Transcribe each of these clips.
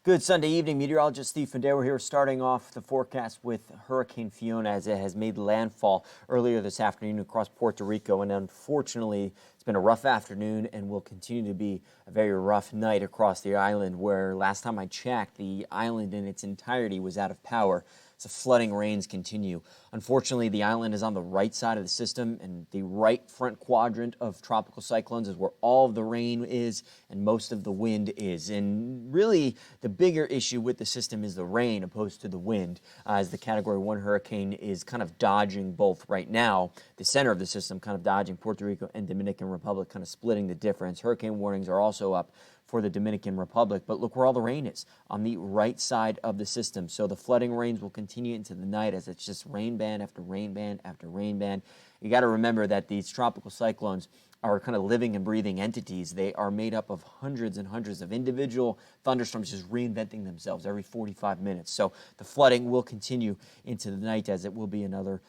Good Sunday evening, meteorologist Steve We're here starting off the forecast with Hurricane Fiona as it has made landfall earlier this afternoon across Puerto Rico. And unfortunately, it's been a rough afternoon and will continue to be a very rough night across the island, where last time I checked, the island in its entirety was out of power. So flooding rains continue. Unfortunately, the island is on the right side of the system, and the right front quadrant of tropical cyclones is where all of the rain is and most of the wind is. And really, the bigger issue with the system is the rain opposed to the wind, as the Category 1 hurricane is kind of dodging both right now. The center of the system kind of dodging Puerto Rico and Dominican Republic, kind of splitting the difference. Hurricane warnings are also up for the Dominican Republic, but look where all the rain is, on the right side of the system. So the flooding rains will continue into the night as it's just rain band after rain band after rain band. You got to remember that these tropical cyclones are kind of living and breathing entities. They are made up of hundreds and hundreds of individual thunderstorms just reinventing themselves every 45 minutes. So the flooding will continue into the night, as it will be another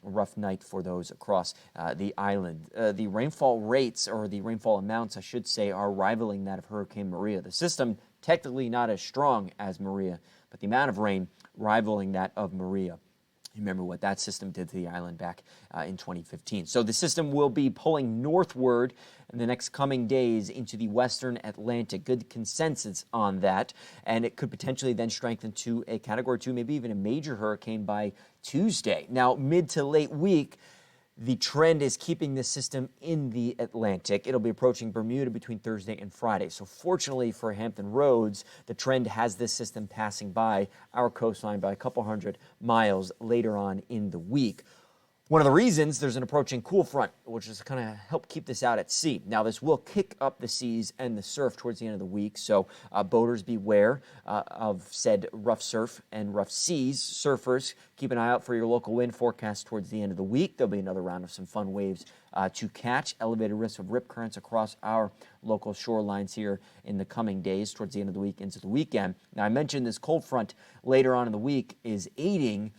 rough night for those across the island. The rainfall rates, or the rainfall amounts, I should say, are rivaling that of Hurricane Maria. The system technically not as strong as Maria, but the amount of rain rivaling that of Maria. Remember what that system did to the island back in 2015. So the system will be pulling northward in the next coming days into the western Atlantic. Good consensus on that. And it could potentially then strengthen to a Category 2, maybe even a major hurricane by Tuesday. Now, mid to late week, the trend is keeping this system in the Atlantic. It'll be approaching Bermuda between Thursday and Friday. So fortunately for Hampton Roads, the trend has this system passing by our coastline by a couple hundred miles later on in the week. One of the reasons, there's an approaching cool front, which is kind of help keep this out at sea. Now, this will kick up the seas and the surf towards the end of the week, so boaters beware of said rough surf and rough seas. Surfers, keep an eye out for your local wind forecast towards the end of the week. There'll be another round of some fun waves to catch. Elevated risk of rip currents across our local shorelines here in the coming days towards the end of the week into the weekend. Now, I mentioned this cold front later on in the week is aiding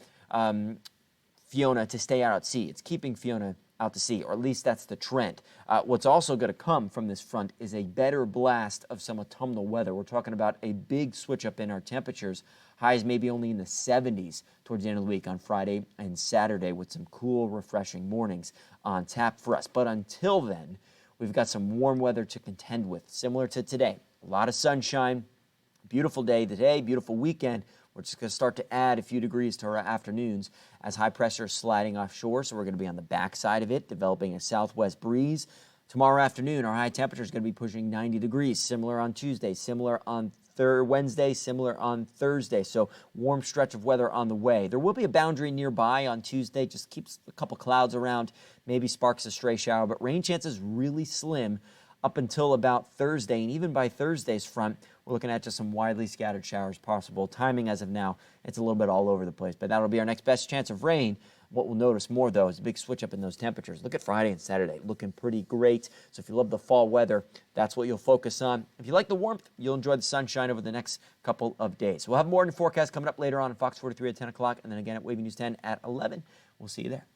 Fiona to stay out at sea. It's keeping Fiona out to sea, or at least that's the trend. What's also going to come from this front is a better blast of some autumnal weather. We're talking about a big switch up in our temperatures. Highs maybe only in the 70s towards the end of the week on Friday and Saturday, with some cool, refreshing mornings on tap for us. But until then, we've got some warm weather to contend with, similar to today. A lot of sunshine, beautiful day today, beautiful weekend. We're just going to start to add a few degrees to our afternoons as high pressure is sliding offshore, so we're going to be on the backside of it, developing a southwest breeze. Tomorrow afternoon, our high temperature is going to be pushing 90 degrees, similar on Tuesday, similar on Wednesday, similar on Thursday. So warm stretch of weather on the way. There will be a boundary nearby on Tuesday, just keeps a couple clouds around, maybe sparks a stray shower, but rain chances really slim up until about Thursday, and even by Thursday's front, we're looking at just some widely scattered showers possible. Timing as of now, it's a little bit all over the place, but that'll be our next best chance of rain. What we'll notice more, though, is a big switch up in those temperatures. Look at Friday and Saturday, looking pretty great. So if you love the fall weather, that's what you'll focus on. If you like the warmth, you'll enjoy the sunshine over the next couple of days. We'll have more in the forecast coming up later on Fox 43 at 10 o'clock, and then again at Wavy News 10 at 11. We'll see you there.